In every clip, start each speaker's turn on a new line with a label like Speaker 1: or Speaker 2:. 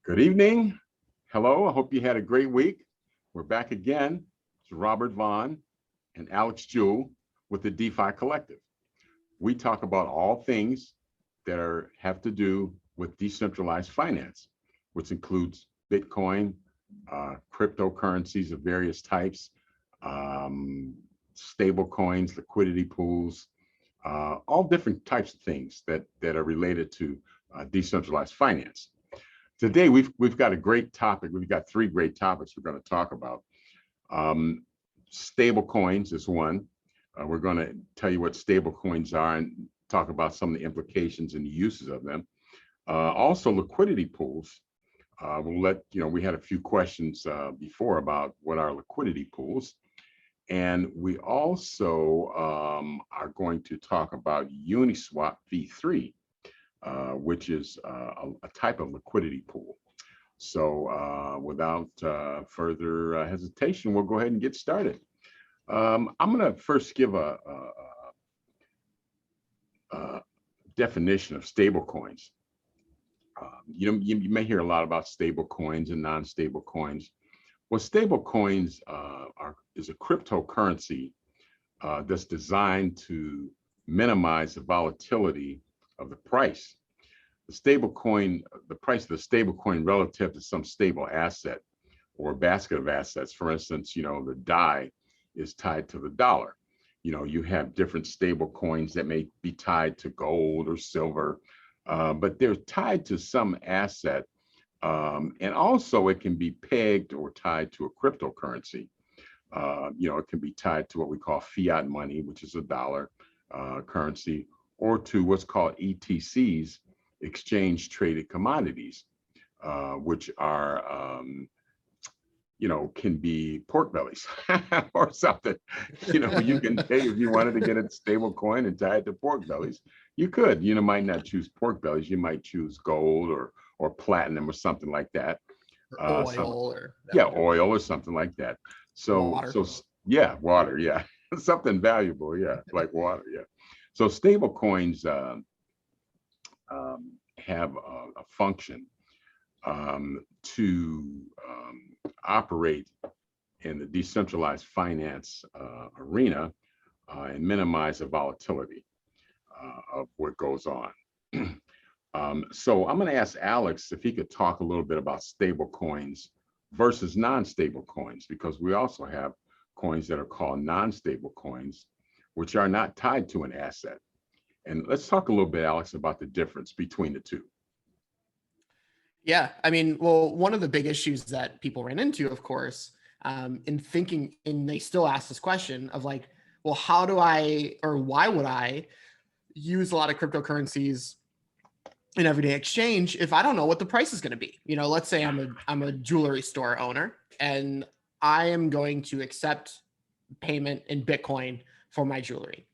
Speaker 1: Good evening. Hello. I hope you had a great week. We're back again. It's Robert Vaughn and Alex Jewell with the DeFi Collective. We talk about all things that have to do with decentralized finance, which includes Bitcoin, cryptocurrencies of various types, stable coins, liquidity pools, all different types of things that are related to decentralized finance. Today, we've got a great topic. We've got three great topics we're going to talk about. Stable coins is one. We're going to tell you what stable coins are and talk about some of the implications and the uses of them. Also, liquidity pools. We had a few questions before about what are liquidity pools. And we also are going to talk about Uniswap v3. Which is a type of liquidity pool. So without further hesitation, we'll go ahead and get started. I'm going to first give a definition of stable coins. You may hear a lot about stable coins and non-stable coins. Well, stable coins is a cryptocurrency that's designed to minimize the volatility of the price. The price of the stable coin relative to some stable asset or a basket of assets. For instance, the DAI is tied to the dollar. You have different stable coins that may be tied to gold or silver, but they're tied to some asset. And also it can be pegged or tied to a cryptocurrency. It can be tied to what we call fiat money, which is a dollar currency, or to what's called ETCs, exchange traded commodities, which are, can be pork bellies or something. You can pay if you wanted to get a stable coin and tie it to pork bellies. You could. Might not choose pork bellies. You might choose gold or platinum or something like that. Oil or something like that.
Speaker 2: Water.
Speaker 1: Water. Yeah, something valuable. Yeah, like water. Yeah. So stable coins have a function to operate in the decentralized finance arena and minimize the volatility of what goes on. So I'm going to ask Alex if he could talk a little bit about stable coins versus non-stable coins, because we also have coins that are called non-stable coins, which are not tied to an asset. And let's talk a little bit, Alex, about the difference between the two.
Speaker 2: Yeah, one of the big issues that people ran into, of course, in thinking, and they still ask this question of like, well, how do I, or why would I use a lot of cryptocurrencies in everyday exchange if I don't know what the price is going to be? Let's say I'm a jewelry store owner and I am going to accept payment in Bitcoin for my jewelry.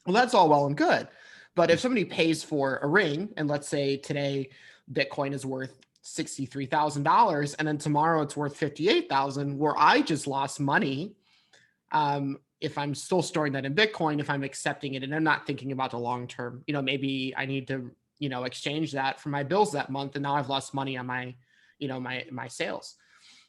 Speaker 2: Well, that's all well and good. But if somebody pays for a ring, and let's say today Bitcoin is worth $63,000, and then tomorrow it's worth $58,000, where I just lost money, if I'm still storing that in Bitcoin, if I'm accepting it and I'm not thinking about the long term, maybe I need to, exchange that for my bills that month, and now I've lost money on my, my sales.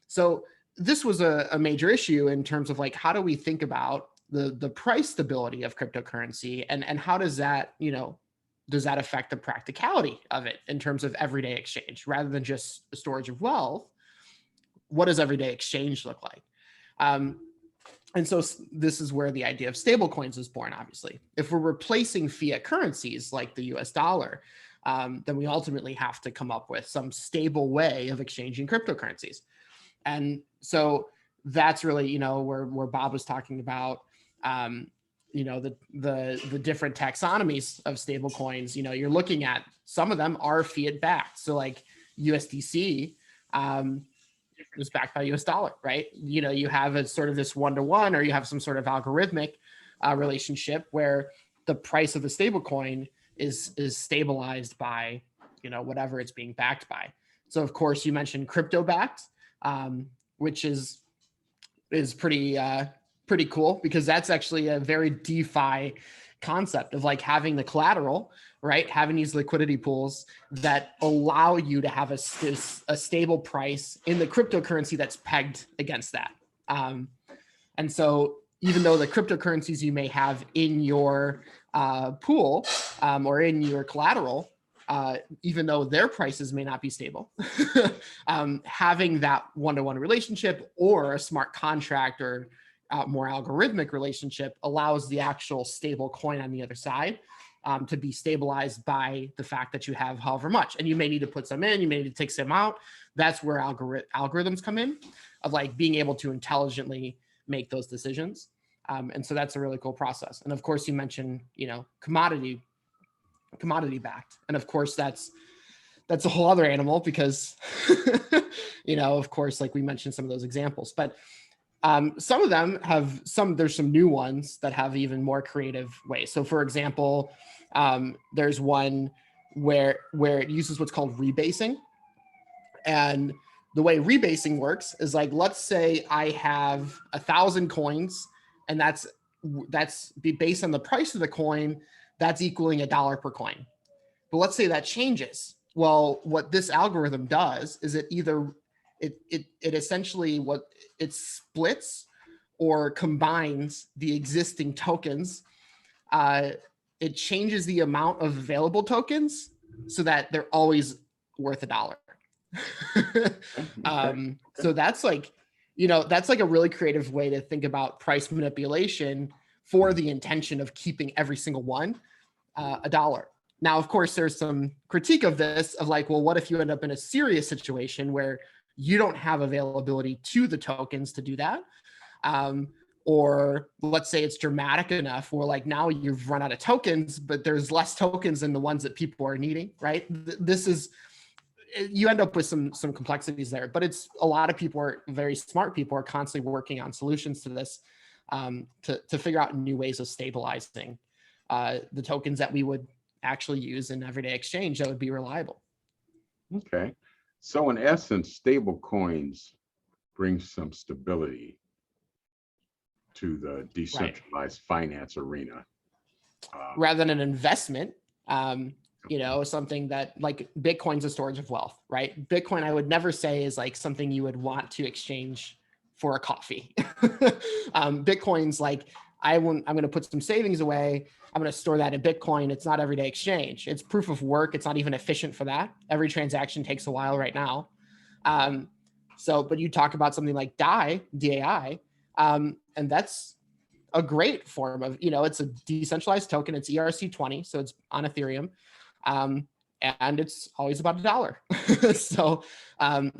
Speaker 2: So this was a major issue in terms of like, how do we think about the price stability of cryptocurrency, and how does that, does that affect the practicality of it in terms of everyday exchange rather than just the storage of wealth? What does everyday exchange look like? And so this is where the idea of stable coins was born, obviously. If we're replacing fiat currencies like the US dollar, then we ultimately have to come up with some stable way of exchanging cryptocurrencies. And so that's really, where Bob was talking about, the different taxonomies of stable coins. You're looking at, some of them are fiat backed. So like USDC is backed by US dollar, right? You have a sort of this one-to-one, or you have some sort of algorithmic relationship where the price of the stable coin is stabilized by, whatever it's being backed by. So of course you mentioned crypto backed, which is pretty cool, because that's actually a very DeFi concept of like having the collateral right? Having these liquidity pools that allow you to have a stable price in the cryptocurrency that's pegged against that. And so even though the cryptocurrencies you may have in your pool or in your collateral, even though their prices may not be stable, having that one-to-one relationship or a smart contract or more algorithmic relationship allows the actual stable coin on the other side to be stabilized by the fact that you have however much. And you may need to put some in, you may need to take some out. That's where algorithms come in, of like being able to intelligently make those decisions. And so that's a really cool process. And of course, you mentioned, commodity backed. And of course, that's a whole other animal because, of course, like we mentioned some of those examples, but some of them have there's some new ones that have even more creative ways. So for example, there's one where it uses what's called rebasing. And the way rebasing works is like, let's say I have 1,000 coins and that's based on the price of the coin, that's equaling $1 per coin. But let's say that changes. Well, what this algorithm does is it essentially splits or combines the existing tokens. It changes the amount of available tokens so that they're always worth $1. So that's like, that's like a really creative way to think about price manipulation for the intention of keeping every single one $1. Now, of course, there's some critique of this of like, well, what if you end up in a serious situation where you don't have availability to the tokens to do that? Or let's say it's dramatic enough where like now you've run out of tokens, but there's less tokens than the ones that people are needing, right? This is, you end up with some complexities there, but it's a lot of people are very smart people are constantly working on solutions to this to figure out new ways of stabilizing the tokens that we would actually use in everyday exchange that would be reliable.
Speaker 1: Okay. So in essence, stable coins bring some stability to the decentralized finance arena.
Speaker 2: Rather than an investment, something that like Bitcoin's a storage of wealth, right? Bitcoin, I would never say is like something you would want to exchange for a coffee. Bitcoin's like, I'm going to put some savings away. I'm going to store that in Bitcoin. It's not everyday exchange. It's proof of work. It's not even efficient for that. Every transaction takes a while right now. But you talk about something like DAI, and that's a great form of, it's a decentralized token. It's ERC20, so it's on Ethereum. And it's always about $1. So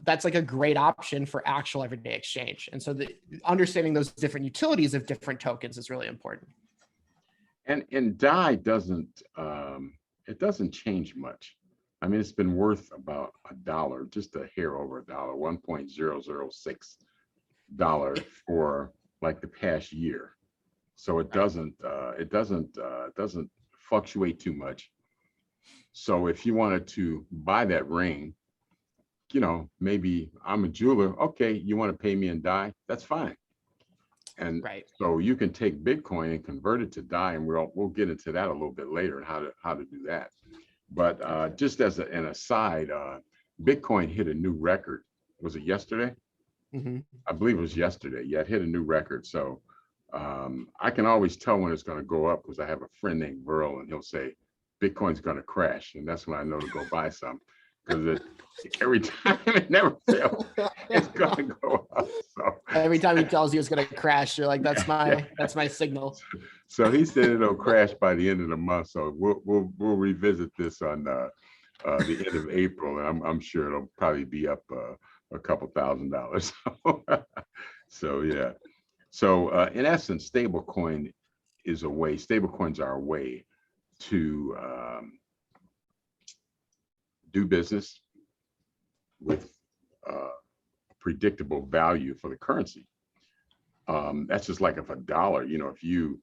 Speaker 2: that's like a great option for actual everyday exchange. And so understanding those different utilities of different tokens is really important.
Speaker 1: And DAI doesn't change much. I mean, it's been worth about $1, just a hair over $1, $1.006 for like the past year. So it doesn't fluctuate too much. So if you wanted to buy that ring, maybe I'm a jeweler. Okay, you want to pay me in DAI? That's fine. And so you can take Bitcoin and convert it to DAI, and we'll get into that a little bit later and how to do that. But just as an aside, Bitcoin hit a new record. Was it yesterday?
Speaker 2: Mm-hmm.
Speaker 1: I believe it was yesterday. Yeah, it hit a new record. So I can always tell when it's going to go up because I have a friend named Burl, and he'll say Bitcoin's going to crash, and that's when I know to go buy some, because every time it never fails, it's going to go up. So
Speaker 2: every time he tells you it's going to crash, you're like, that's my signal.
Speaker 1: So he said it'll crash by the end of the month. So we'll revisit this on the end of April, and I'm sure it'll probably be up a couple $1,000s. So yeah. So in essence, stablecoins are a way to do business with predictable value for the currency. That's just like if $1, if you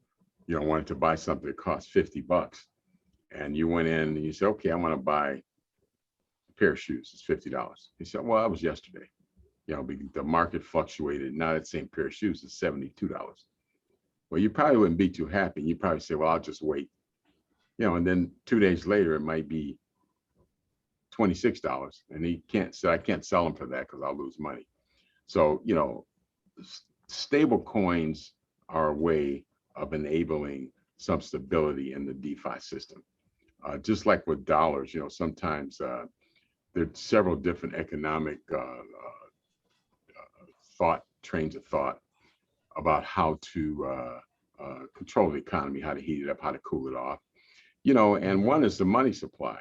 Speaker 1: wanted to buy something that costs $50 and you went in and you said, okay, I want to buy a pair of shoes, it's $50. You said, well, that was yesterday. The market fluctuated. Now that same pair of shoes is $72. Well, you probably wouldn't be too happy. You probably say, well, I'll just wait and then 2 days later it might be $26, and he can't say, I can't sell them for that because I'll lose money. So, stable coins are a way of enabling some stability in the DeFi system. Just like with dollars, sometimes there are several different economic trains of thought about how to control the economy, how to heat it up, how to cool it off. And one is the money supply.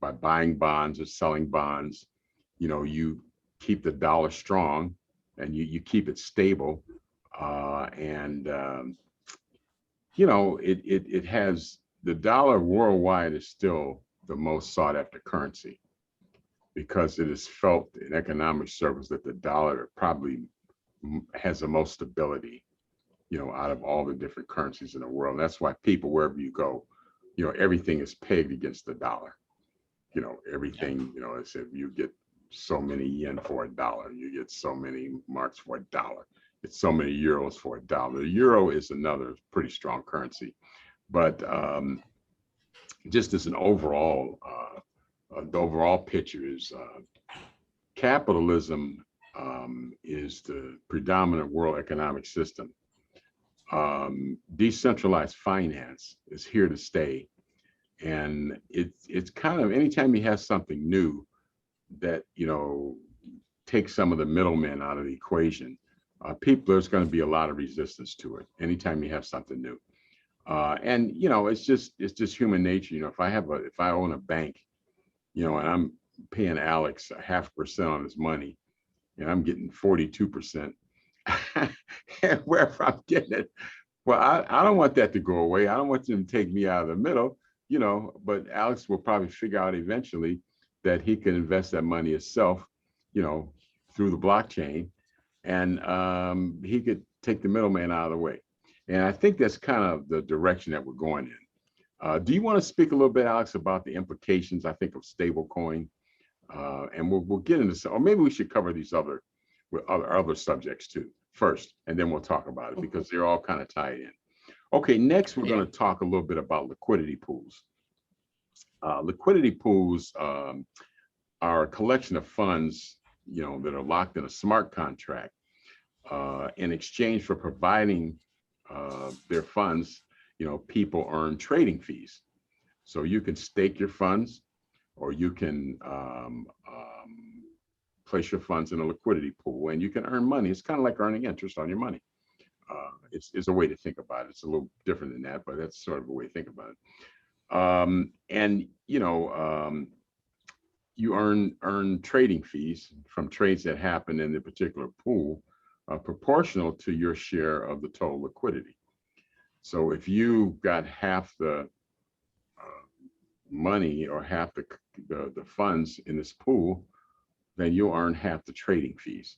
Speaker 1: By buying bonds or selling bonds, you keep the dollar strong and you keep it stable. It has, the dollar worldwide is still the most sought after currency because it is felt in economic circles that the dollar probably has the most stability, out of all the different currencies in the world. And that's why people, wherever you go, everything is pegged against the dollar. Everything, as if you get so many yen for $1, you get so many marks for $1. It's so many euros for $1. The euro is another pretty strong currency, but just as an overall, the overall picture is capitalism is the predominant world economic system. Decentralized finance is here to stay. And it's kind of, anytime you have something new that, takes some of the middlemen out of the equation, there's going to be a lot of resistance to it anytime you have something new. And it's just human nature. If I own a bank, and I'm paying Alex 0.5% on his money, and I'm getting 42%, and wherever I'm getting it, well, I don't want that to go away. I don't want them to take me out of the middle, but Alex will probably figure out eventually that he can invest that money himself, through the blockchain, and he could take the middleman out of the way. And I think that's kind of the direction that we're going in. Do you want to speak a little bit, Alex, about the implications, I think, of stablecoin? And we'll get into some, or maybe we should cover these other subjects too first, and then we'll talk about it because they're all kind of tied in. Okay, next we're going to talk a little bit about liquidity pools. Liquidity pools are a collection of funds, that are locked in a smart contract in exchange for providing their funds. People earn trading fees. So you can stake your funds, or you can place your funds in a liquidity pool and you can earn money. It's kind of like earning interest on your money. It's a way to think about it. It's a little different than that, but that's sort of a way to think about it. You earn trading fees from trades that happen in the particular pool, proportional to your share of the total liquidity. So if you got half the money or half the funds in this pool, then you'll earn half the trading fees.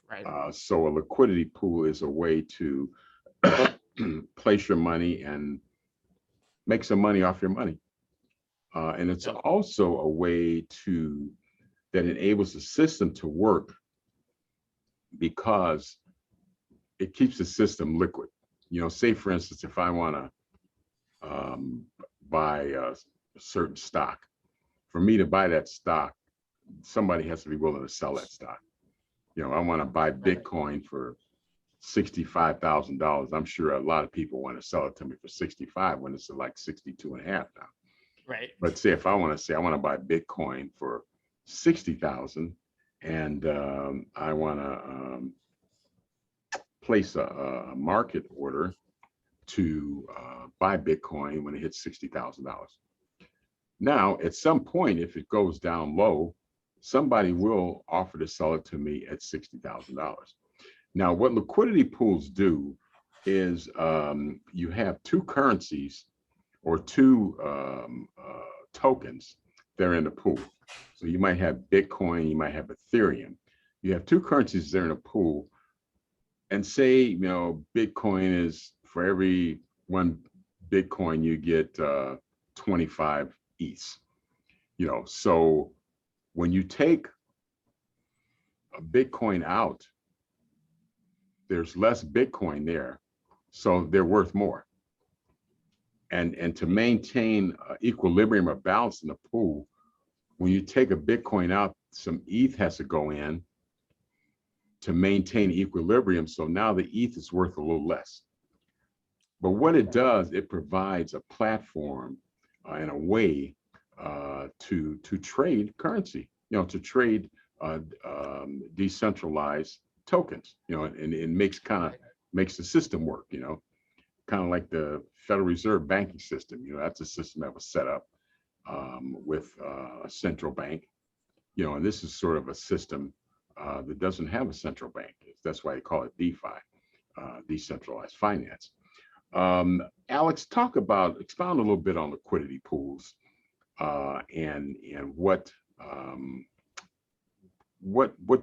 Speaker 1: Right. So a liquidity pool is a way to place your money and make some money off your money. And it's also a way that enables the system to work because it keeps the system liquid. Say for instance, if I want to buy a certain stock, for me to buy that stock, somebody has to be willing to sell that stock. I want to buy Bitcoin for $65,000. I'm sure a lot of people want to sell it to me for 65 when it's like 62.5 now.
Speaker 2: Right.
Speaker 1: But say if I want to buy Bitcoin for 60,000 and I want to place a market order to buy Bitcoin when it hits $60,000. Now, at some point, if it goes down low, somebody will offer to sell it to me at $60,000. Now, what liquidity pools do is you have two currencies or two tokens that are in the pool. So you might have Bitcoin, you might have Ethereum. You have two currencies that are in a pool. And say, Bitcoin is, for every one Bitcoin, you get 25 ETH. So when you take a Bitcoin out, there's less Bitcoin there. so they're worth more. And to maintain equilibrium or balance in the pool, when you take a Bitcoin out, some ETH has to go in to maintain equilibrium. So now the ETH is worth a little less. But what it does, it provides a platform and a way to trade currency, to trade decentralized tokens, and it makes the system work, kind of like the Federal Reserve banking system. That's a system that was set up with a central bank, and this is sort of a system that doesn't have a central bank. That's why they call it DeFi, decentralized finance. Alex, expound a little bit on liquidity pools and what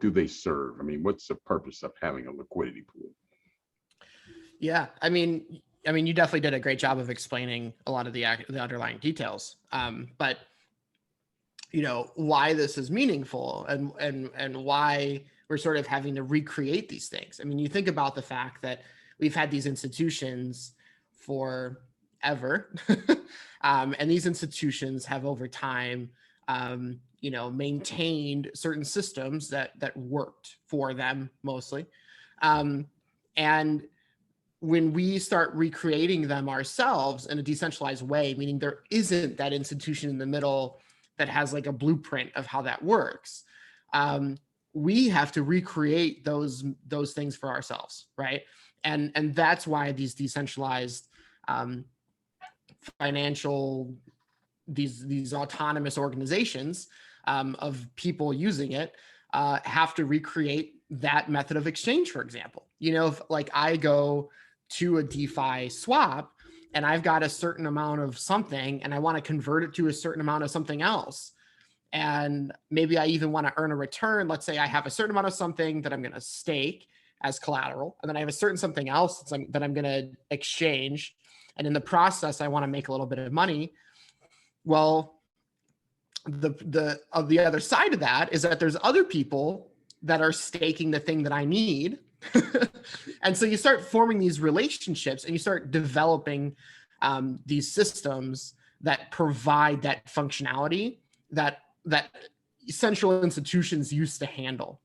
Speaker 1: do they serve? I mean, what's the purpose of having a liquidity pool?
Speaker 2: Yeah, I mean, you definitely did a great job of explaining a lot of the underlying details. But why this is meaningful and why we're sort of having to recreate these things. I mean, you think about the fact that we've had these institutions forever, and these institutions have over time, maintained certain systems that worked for them mostly, and when we start recreating them ourselves in a decentralized way, meaning there isn't that institution in the middle that has like a blueprint of how that works, we have to recreate those things for ourselves, right? And that's why these decentralized financial, these autonomous organizations of people using it have to recreate that method of exchange. For example, if like I go to a DeFi swap and I've got a certain amount of something and I want to convert it to a certain amount of something else, and maybe I even want to earn a return. Let's say I have a certain amount of something that I'm going to stake as collateral, and then I have a certain something else that I'm going to exchange, and in the process I want to make a little bit of money. Well, the other side of that is that there's other people that are staking the thing that I need. And so you start forming these relationships and you start developing these systems that provide that functionality that central institutions used to handle.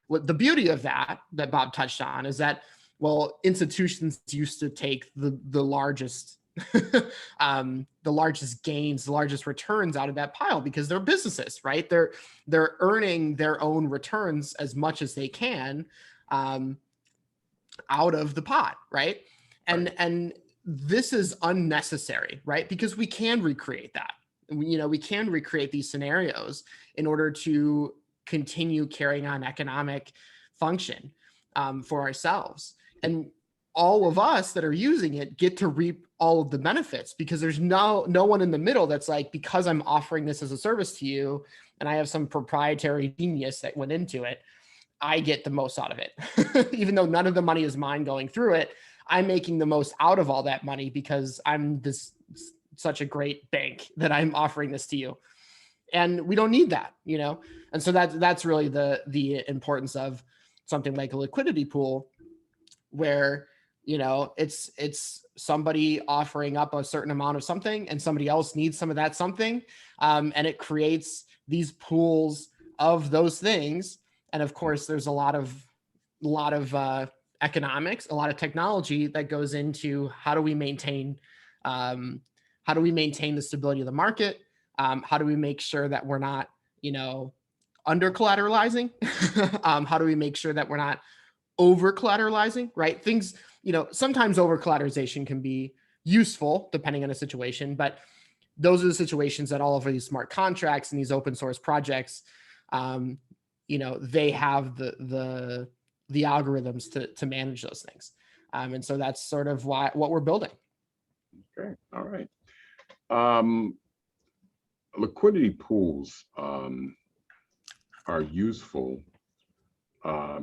Speaker 2: What the beauty of that Bob touched on is that, well, institutions used to take the largest the largest gains, the largest returns out of that pile because they're businesses, right? They're earning their own returns as much as they can out of the pot, right? And this is unnecessary, right? Because we can recreate that. We can recreate these scenarios in order to continue carrying on economic function for ourselves. And all of us that are using it get to reap all of the benefits because there's no one in the middle that's like, because I'm offering this as a service to you and I have some proprietary genius that went into it, I get the most out of it. Even though none of the money is mine going through it, I'm making the most out of all that money because I'm such a great bank that I'm offering this to you. And we don't need that, And so that's really the importance of something like a liquidity pool where, it's somebody offering up a certain amount of something and somebody else needs some of that something. And it creates these pools of those things. And of course, there's a lot of economics, a lot of technology that goes into how do we maintain the stability of the market? How do we make sure that we're not, under collateralizing? How do we make sure that we're not over collateralizing, right? Things, sometimes over collateralization can be useful depending on a situation, but those are the situations that all of these smart contracts and these open source projects, they have the algorithms to manage those things. And so that's sort of what we're building.
Speaker 1: Okay, all right. Liquidity pools are useful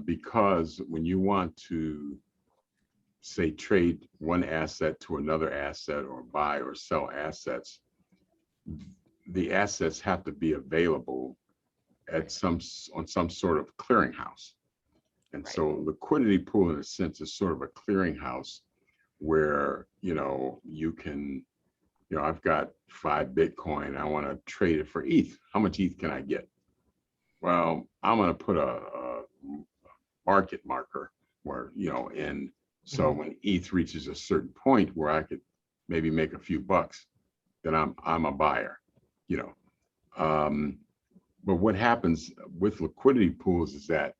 Speaker 1: because when you want to, say, trade one asset to another asset or buy or sell assets, the assets have to be available on some sort of clearinghouse. And so liquidity pool, in a sense, is sort of a clearinghouse where, you can, I've got 5 Bitcoin. I want to trade it for ETH. How much ETH can I get? Well, I'm going to put a market marker where, and so when ETH reaches a certain point where I could maybe make a few bucks, then I'm a buyer, you know. But what happens with liquidity pools is that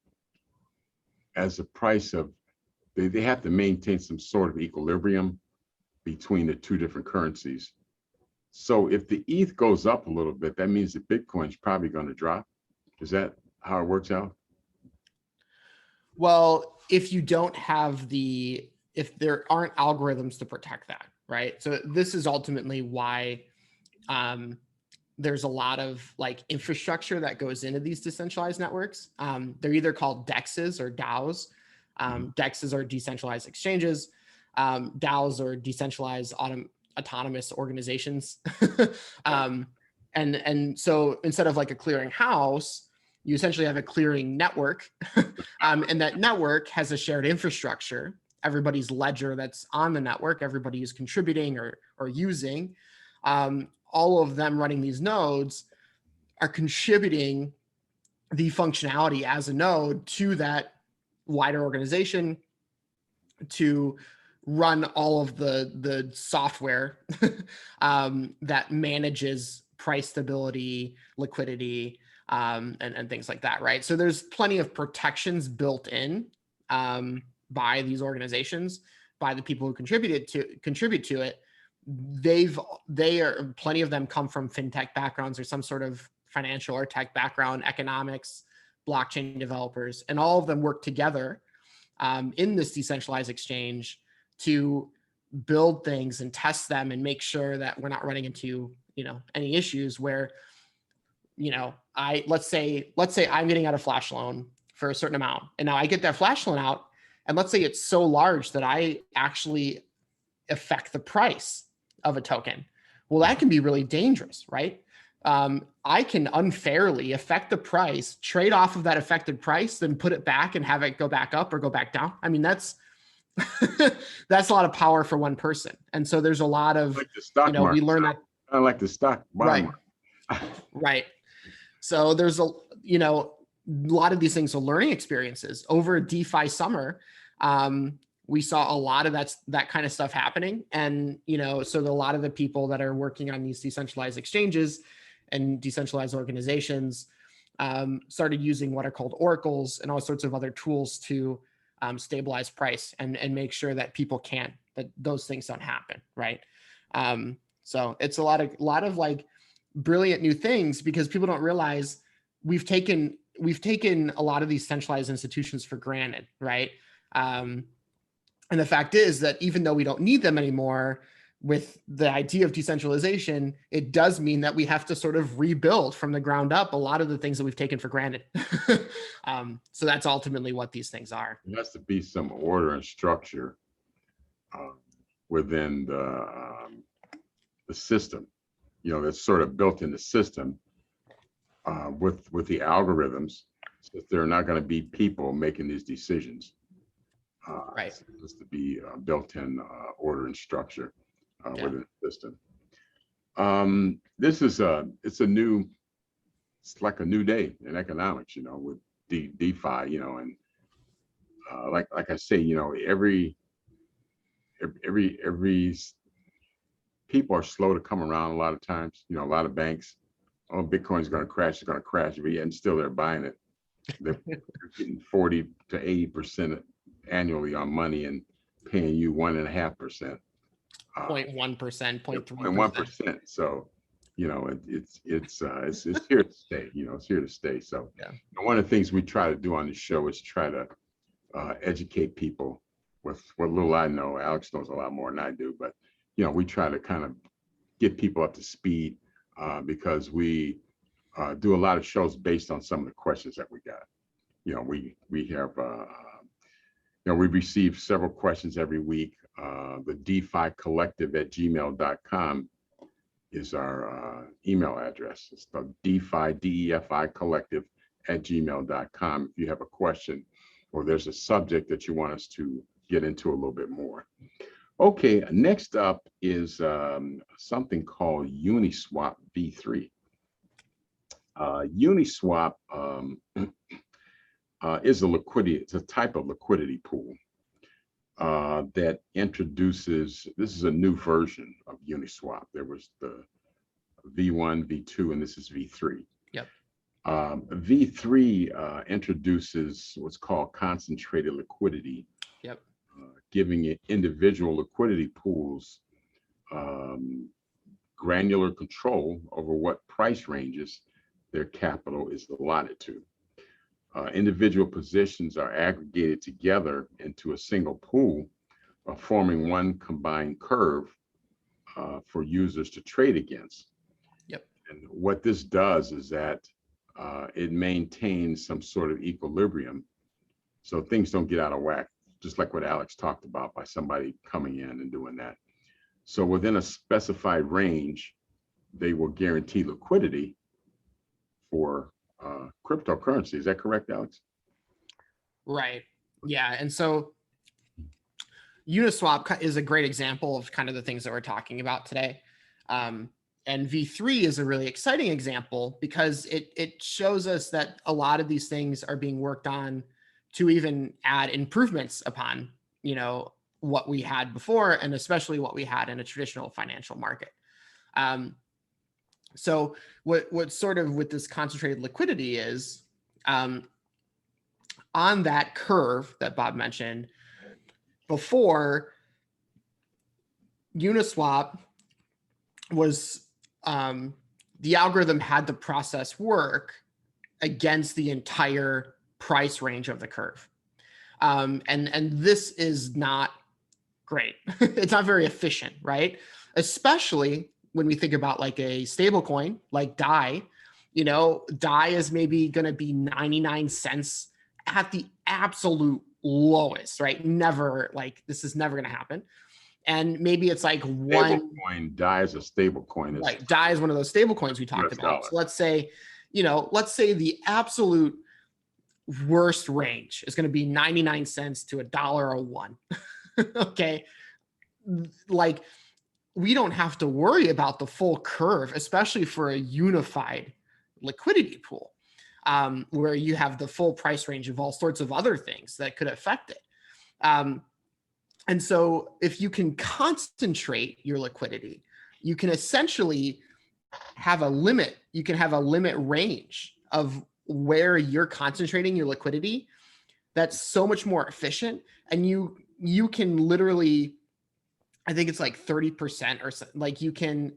Speaker 1: as the price of, they have to maintain some sort of equilibrium between the two different currencies. So if the ETH goes up a little bit, that means that Bitcoin's probably going to drop. Is that how it works out?
Speaker 2: Well, if you don't have if there aren't algorithms to protect that, right? So this is ultimately why there's a lot of like infrastructure that goes into these decentralized networks. They're either called DEXs or DAOs. DEXs are decentralized exchanges. DAOs are decentralized autonomous organizations. And so instead of like a clearing house, you essentially have a clearing network. And that network has a shared infrastructure. Everybody's ledger that's on the network, everybody is contributing or using. All of them running these nodes are contributing the functionality as a node to that wider organization to run all of the software that manages price stability, liquidity, and things like that, right? So there's plenty of protections built in by these organizations, by the people who contribute to it. Plenty of them come from fintech backgrounds or some sort of financial or tech background, economics, blockchain developers, and all of them work together in this decentralized exchange to build things and test them and make sure that we're not running into, any issues where, let's say I'm getting out a flash loan for a certain amount, and now I get that flash loan out, and let's say it's so large that I actually affect the price of a token. Well, that can be really dangerous, right? I can unfairly affect the price, trade off of that affected price, then put it back and have it go back up or go back down. I mean, that's that's a lot of power for one person. And so there's a lot of,
Speaker 1: like the stock market.
Speaker 2: We learn that.
Speaker 1: I like the stock
Speaker 2: Right. Right. So there's a lot of these things are learning experiences. Over DeFi summer, we saw a lot of that kind of stuff happening. And, so a lot of the people that are working on these decentralized exchanges and decentralized organizations started using what are called oracles and all sorts of other tools to stabilize price and make sure that that those things don't happen, right? So it's a lot of like brilliant new things, because people don't realize we've taken a lot of these centralized institutions for granted, right? And the fact is that even though we don't need them anymore, with the idea of decentralization, it does mean that we have to sort of rebuild from the ground up a lot of the things that we've taken for granted. So that's ultimately what these things are.
Speaker 1: There has to be some order and structure within the system, that's sort of built in the system with the algorithms, so that there are not going to be people making these decisions.
Speaker 2: Right.
Speaker 1: So it has to be built-in order and structure within the system. It's like a new day in economics, with DeFi, and like I say, every people are slow to come around a lot of times. A lot of banks, oh, Bitcoin's going to crash, it's going to crash, and still they're buying it. They're getting 40 to 80% annually on money and paying you 1.5%.
Speaker 2: 0.1%, 0.3%.
Speaker 1: 0.1%. So, it's here to stay. It's here to stay. So, one of the things we try to do on the show is try to educate people with what little I know. Alex knows a lot more than I do, but we try to kind of get people up to speed because we do a lot of shows based on some of the questions that we got. We have we receive several questions every week. The DeFi Collective at gmail.com is our email address. It's the DeFi, DEFI Collective at gmail.com. If you have a question or there's a subject that you want us to get into a little bit more. Okay, next up is something called Uniswap v3. Uniswap is a liquidity, it's a type of liquidity pool that introduces, this is a new version of Uniswap. There was the V1, V2, and this is V3.
Speaker 2: Yep.
Speaker 1: V3 introduces what's called concentrated liquidity.
Speaker 2: Yep.
Speaker 1: Giving it individual liquidity pools granular control over what price ranges their capital is allotted to. Individual positions are aggregated together into a single pool, forming one combined curve for users to trade against.
Speaker 2: Yep.
Speaker 1: And what this does is that it maintains some sort of equilibrium so things don't get out of whack, just like what Alex talked about by somebody coming in and doing that. So within a specified range, they will guarantee liquidity for cryptocurrency. Is that correct, Alex?
Speaker 2: Right. Yeah. And so Uniswap is a great example of kind of the things that we're talking about today. And V3 is a really exciting example because it shows us that a lot of these things are being worked on to even add improvements upon, you know, what we had before, and especially what we had in a traditional financial market. So what sort of with this concentrated liquidity is on that curve that Bob mentioned before, Uniswap was the algorithm had the process work against the entire price range of the curve. And this is not great. It's not very efficient, right? Especially when we think about like a stable coin like DAI. You know, DAI is maybe going to be 99 cents at the absolute lowest, right? Never, like, this is never going to happen. And maybe it's like one
Speaker 1: coin. DAI is a stable coin.
Speaker 2: Right. DAI is one of those stable coins we talked about. So let's say, you know, let's say the absolute worst range is going to be 99 cents to $1.01. Okay. Like, we don't have to worry about the full curve, especially for a unified liquidity pool, where you have the full price range of all sorts of other things that could affect it. And so if you can concentrate your liquidity, you can essentially have a limit. You can have a limit range of where you're concentrating your liquidity that's so much more efficient. And you can literally, I think it's like 30% or so, like you can,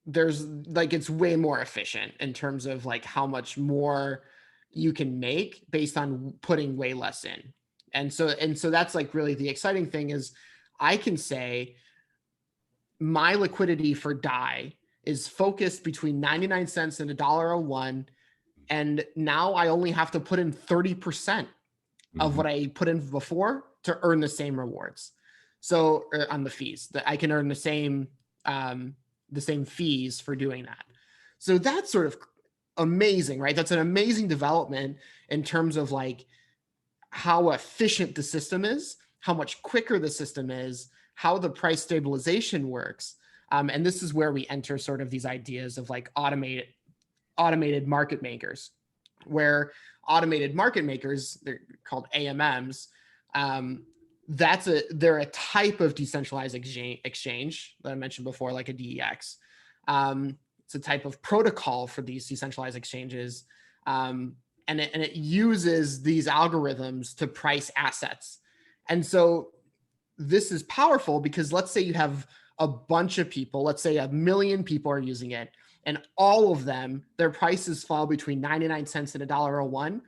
Speaker 2: there's like, it's way more efficient in terms of like how much more you can make based on putting way less in. And so that's like really the exciting thing is I can say my liquidity for DAI is focused between 99 cents and $1.01. And now I only have to put in 30% of what I put in before to earn the same rewards. So on the fees that I can earn the same fees for doing that. So that's sort of amazing, right? That's an amazing development in terms of like how efficient the system is, how much quicker the system is, how the price stabilization works. And this is where we enter sort of these ideas of like automated market makers, where automated market makers, they're called AMMs. They're a type of decentralized exchange that I mentioned before, like a DEX. It's a type of protocol for these decentralized exchanges. And it uses these algorithms to price assets. And so this is powerful because let's say you have a bunch of people, let's say 1 million people are using it, and all of them, their prices fall between 99 cents and $1.01.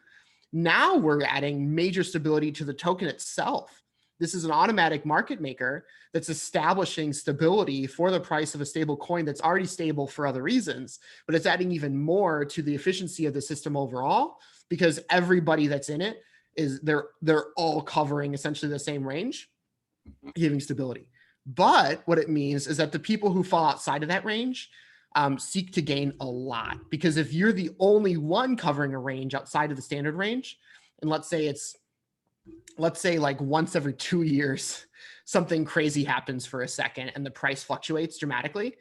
Speaker 2: Now we're adding major stability to the token itself. This is an automatic market maker that's establishing stability for the price of a stable coin that's already stable for other reasons, but it's adding even more to the efficiency of the system overall because everybody that's in it is they're all covering essentially the same range, giving stability. But what it means is that the people who fall outside of that range seek to gain a lot, because if you're the only one covering a range outside of the standard range, and let's say it's let's say like once every 2 years, something crazy happens for a second and the price fluctuates dramatically.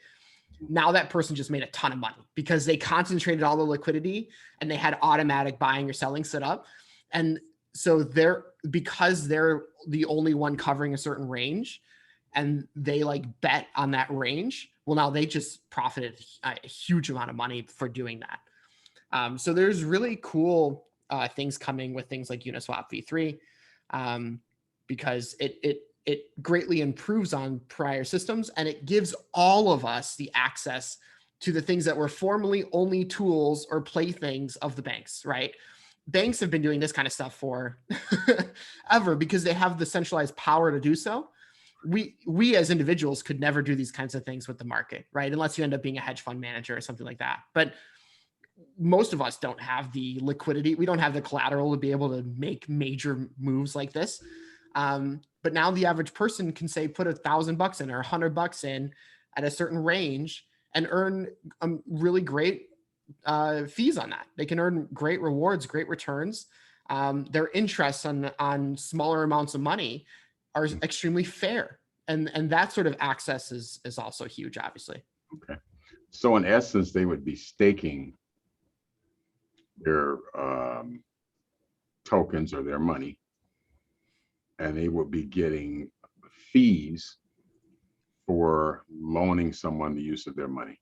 Speaker 2: Now that person just made a ton of money because they concentrated all the liquidity and they had automatic buying or selling set up. And so because they're the only one covering a certain range and they like bet on that range, well, now they just profited a huge amount of money for doing that. So there's really cool things coming with things like Uniswap v3 because it greatly improves on prior systems, and it gives all of us the access to the things that were formerly only tools or playthings of the banks, right? Banks have been doing this kind of stuff for ever because they have the centralized power to do so. We as individuals could never do these kinds of things with the market, right? Unless you end up being a hedge fund manager or something like that. But most of us don't have the liquidity. We don't have the collateral to be able to make major moves like this. But now the average person can say, put $1,000 in or $100 in at a certain range and earn really great fees on that. They can earn great rewards, great returns. Their interests on smaller amounts of money are extremely fair. And that sort of access is also huge, obviously.
Speaker 1: Okay. So in essence, they would be staking their tokens or their money, and they would be getting fees for loaning someone the use of their money.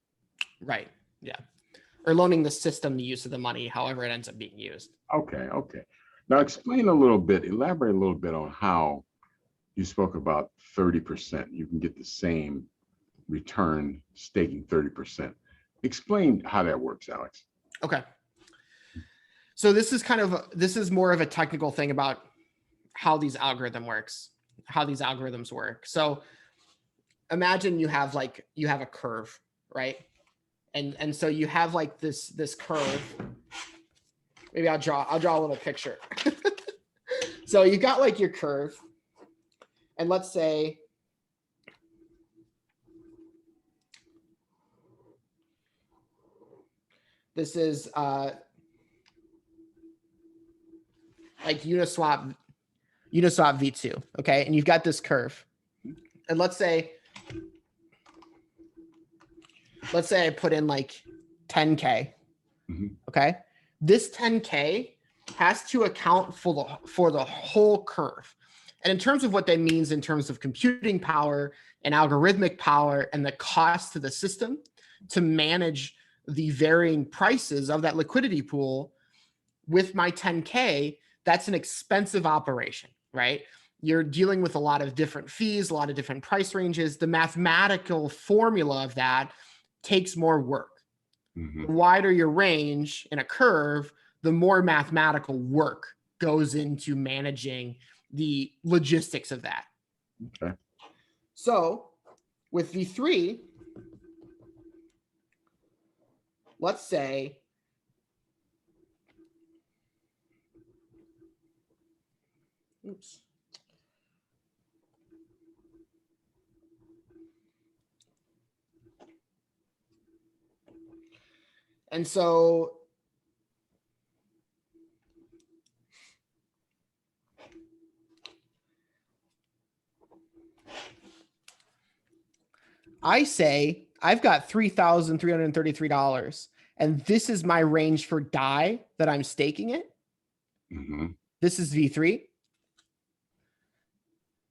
Speaker 2: Right. Yeah. Or loaning the system the use of the money, however it ends up being used.
Speaker 1: Okay. Okay. Now explain a little bit, elaborate a little bit on how you spoke about 30%. You can get the same return staking 30%. Explain how that works, Alex.
Speaker 2: Okay. So this is more of a technical thing about how these algorithms work. So imagine you have a curve, right? And so you have like this curve. Maybe I'll draw a little picture. So you got like your curve, and let's say this is like Uniswap v2, okay? And you've got this curve. And let's say I put in like 10K, okay? This 10K has to account for the whole curve. And in terms of what that means in terms of computing power and algorithmic power and the cost to the system to manage the varying prices of that liquidity pool with my 10K, that's an expensive operation, right? You're dealing with a lot of different fees, a lot of different price ranges. The mathematical formula of that takes more work. The wider your range in a curve, the more mathematical work goes into managing the logistics of that.
Speaker 1: Okay.
Speaker 2: So with V3, let's say oops. And so I say I've got $3,333, and this is my range for DAI that I'm staking it. This is V3.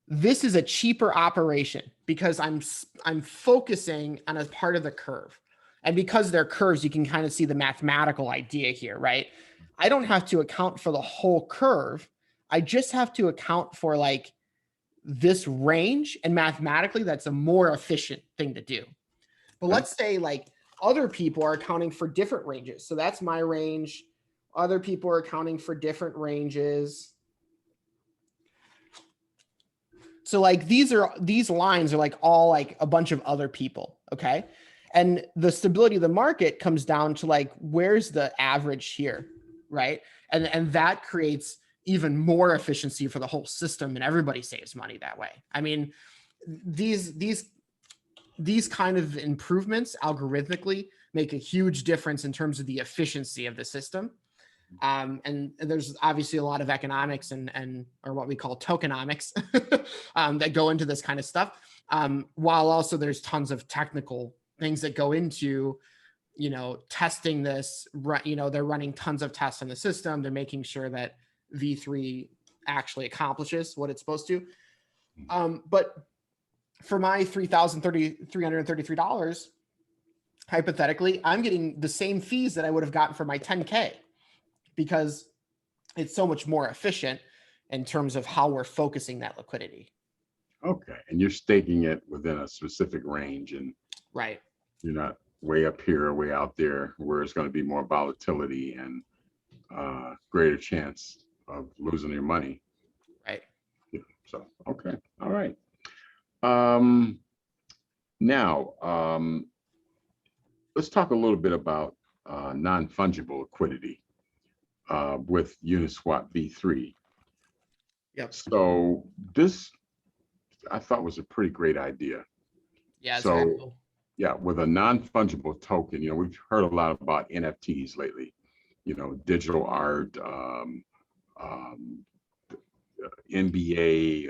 Speaker 2: This is a cheaper operation because I'm focusing on a part of the curve. And because they're curves, you can kind of see the mathematical idea here, right? I don't have to account for the whole curve. I just have to account for like this range, and mathematically that's a more efficient thing to do. But let's say like other people are accounting for different ranges. So that's my range. Other people are accounting for different ranges. So like these lines are like all like a bunch of other people, okay? And the stability of the market comes down to like, where's the average here, right? And that creates even more efficiency for the whole system, and everybody saves money that way. I mean, these kind of improvements algorithmically make a huge difference in terms of the efficiency of the system. And there's obviously a lot of economics and or what we call tokenomics that go into this kind of stuff. While also there's tons of technical things that go into, testing this. They're running tons of tests in the system. They're making sure that V3 actually accomplishes what it's supposed to. But for my $3,333, hypothetically, I'm getting the same fees that I would have gotten for my 10K, because it's so much more efficient in terms of how we're focusing that liquidity.
Speaker 1: Okay, and you're staking it within a specific range, and
Speaker 2: right,
Speaker 1: you're not way up here or way out there where it's going to be more volatility and greater chance of losing your money.
Speaker 2: Right.
Speaker 1: Yeah, so, okay, all right. Now, let's talk a little bit about non-fungible liquidity with Uniswap V3.
Speaker 2: Yep.
Speaker 1: So this, I thought, was a pretty great idea.
Speaker 2: Yeah. It's very cool.
Speaker 1: Yeah, with a non-fungible token, we've heard a lot about NFTs lately, digital art, NBA,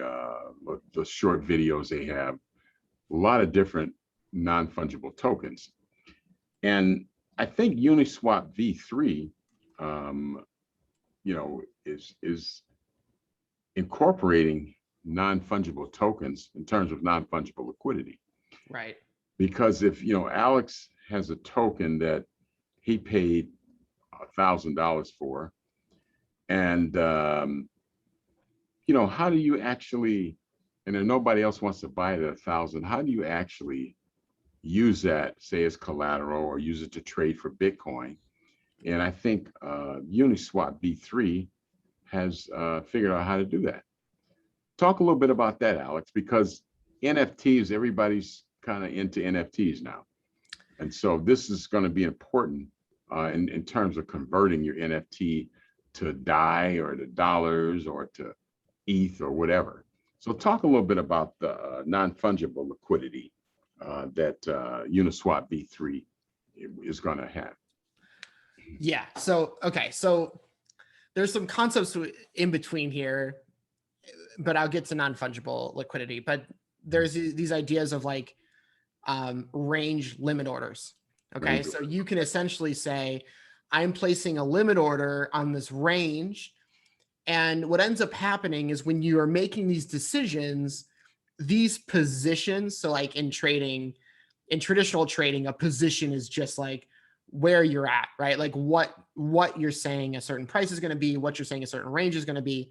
Speaker 1: the short videos they have, a lot of different non-fungible tokens. And I think Uniswap V3, is incorporating non-fungible tokens in terms of non-fungible liquidity.
Speaker 2: Right.
Speaker 1: Because if, Alex has a token that he paid $1,000 for, and, how do you actually, and then nobody else wants to buy it at 1,000, how do you actually use that, say as collateral, or use it to trade for Bitcoin? And I think Uniswap V3 has figured out how to do that. Talk a little bit about that, Alex, because NFTs, everybody's kind of into NFTs now. And so this is going to be important in terms of converting your NFT to DAI or to dollars or to ETH or whatever. So talk a little bit about the non-fungible liquidity that Uniswap V3 is going to have.
Speaker 2: Yeah. So, okay. So there's some concepts in between here, but I'll get to non-fungible liquidity. But there's these ideas of like range limit orders. Okay. So you can essentially say, I'm placing a limit order on this range. And what ends up happening is when you are making these decisions, these positions, so like in trading, in traditional trading, a position is just like where you're at, right? Like what you're saying a certain price is going to be, what you're saying a certain range is going to be.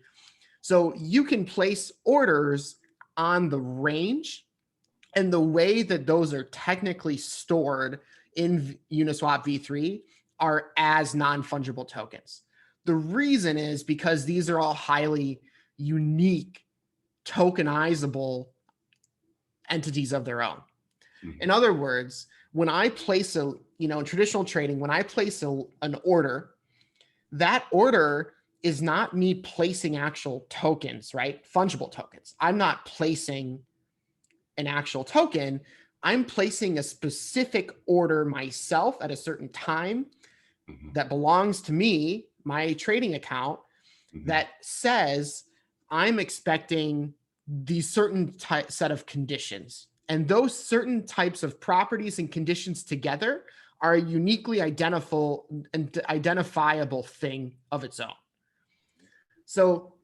Speaker 2: So you can place orders on the range, and the way that those are technically stored in Uniswap V3 are as non-fungible tokens. The reason is because these are all highly unique, tokenizable entities of their own. In other words, when I place in traditional trading, when I place an order, that order is not me placing actual tokens, right? Fungible tokens. I'm not placing an actual token. I'm placing a specific order myself at a certain time that belongs to me, my trading account, that says I'm expecting these certain set of conditions. And those certain types of properties and conditions together are a uniquely identifiable thing of its own. So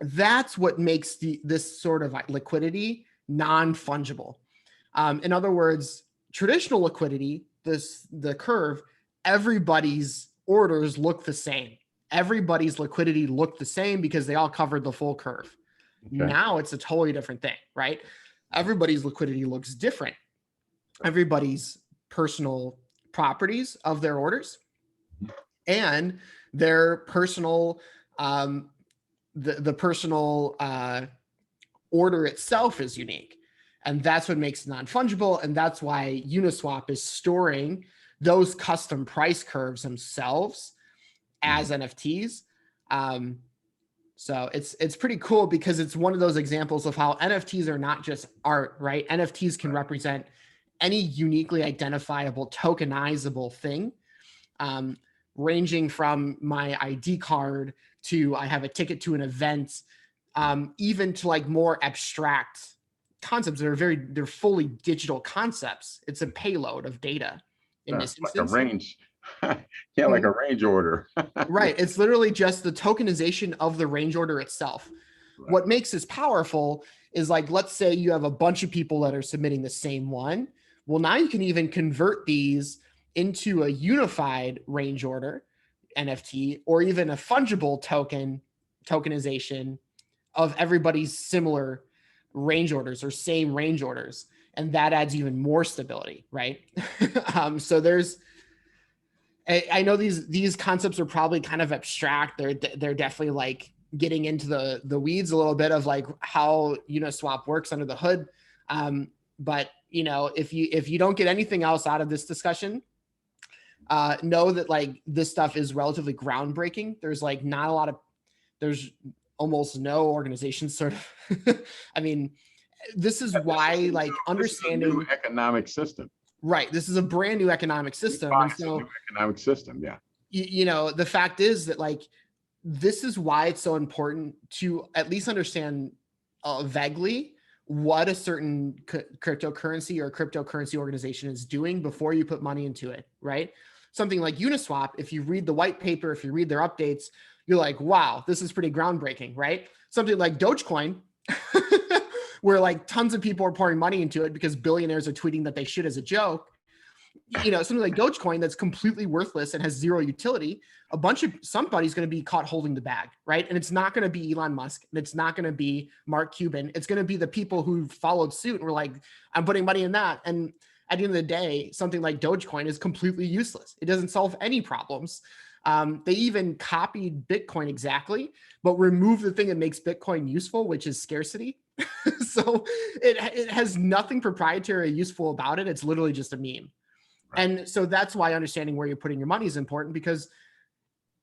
Speaker 2: that's what makes this sort of liquidity non-fungible. In other words, traditional liquidity, the curve, everybody's orders look the same. Everybody's liquidity looked the same because they all covered the full curve. Okay. Now it's a totally different thing, right? Everybody's liquidity looks different. Everybody's personal properties of their orders and their personal, the personal order itself is unique. And that's what makes it non-fungible. And that's why Uniswap is storing those custom price curves themselves as NFTs. So it's pretty cool because it's one of those examples of how NFTs are not just art, right? NFTs can represent any uniquely identifiable tokenizable thing, ranging from my ID card to I have a ticket to an event, even to like more abstract concepts that are they're fully digital concepts. It's a payload of data in this
Speaker 1: Like a
Speaker 2: instance.
Speaker 1: range. Yeah, like a range order.
Speaker 2: Right. It's literally just the tokenization of the range order itself.
Speaker 1: Right.
Speaker 2: What makes this powerful is like, let's say you have a bunch of people that are submitting the same one. Well, now you can even convert these into a unified range order NFT or even a fungible tokenization of everybody's similar range orders or same range orders. And that adds even more stability, right? So I know these concepts are probably kind of abstract. They're definitely like getting into the weeds a little bit of like how Uniswap works under the hood. But if you don't get anything else out of this discussion, know that like this stuff is relatively groundbreaking. There's like not a lot of, there's almost no organizations sort of. I mean, this is why like understanding
Speaker 1: new economic system.
Speaker 2: Right. This is a brand new economic system. And so
Speaker 1: new economic system. Yeah.
Speaker 2: The fact is that like, this is why it's so important to at least understand vaguely what a certain cryptocurrency or cryptocurrency organization is doing before you put money into it, right? Something like Uniswap, if you read the white paper, if you read their updates, you're like, wow, this is pretty groundbreaking, right? Something like Dogecoin, where like tons of people are pouring money into it because billionaires are tweeting that they should as a joke. Something like Dogecoin that's completely worthless and has zero utility, somebody's going to be caught holding the bag, right? And it's not going to be Elon Musk, and it's not going to be Mark Cuban. It's going to be the people who followed suit and were like, I'm putting money in that. And at the end of the day, something like Dogecoin is completely useless. It doesn't solve any problems. They even copied Bitcoin exactly, but removed the thing that makes Bitcoin useful, which is scarcity. So it has nothing proprietary or useful about it. It's literally just a meme. And so that's why understanding where you're putting your money is important, because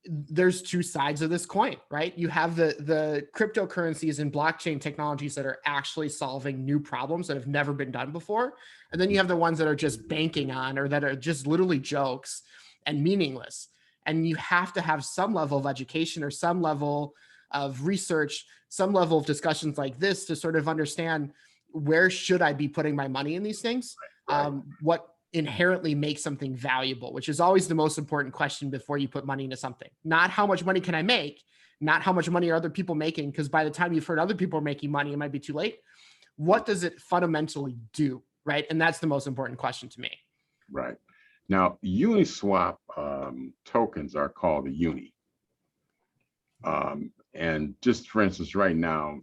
Speaker 2: there's two sides of this coin, right? You have the cryptocurrencies and blockchain technologies that are actually solving new problems that have never been done before. And then you have the ones that are just banking on, or that are just literally jokes and meaningless. And you have to have some level of education or some level of research, some level of discussions like this to sort of understand, where should I be putting my money in these things? Right. What inherently makes something valuable, which is always the most important question before you put money into something. Not how much money can I make, not how much money are other people making, because by the time you've heard other people are making money, it might be too late. What does it fundamentally do, right? And that's the most important question to me.
Speaker 1: Right. Now, Uniswap tokens are called the Uni. And just for instance, right now,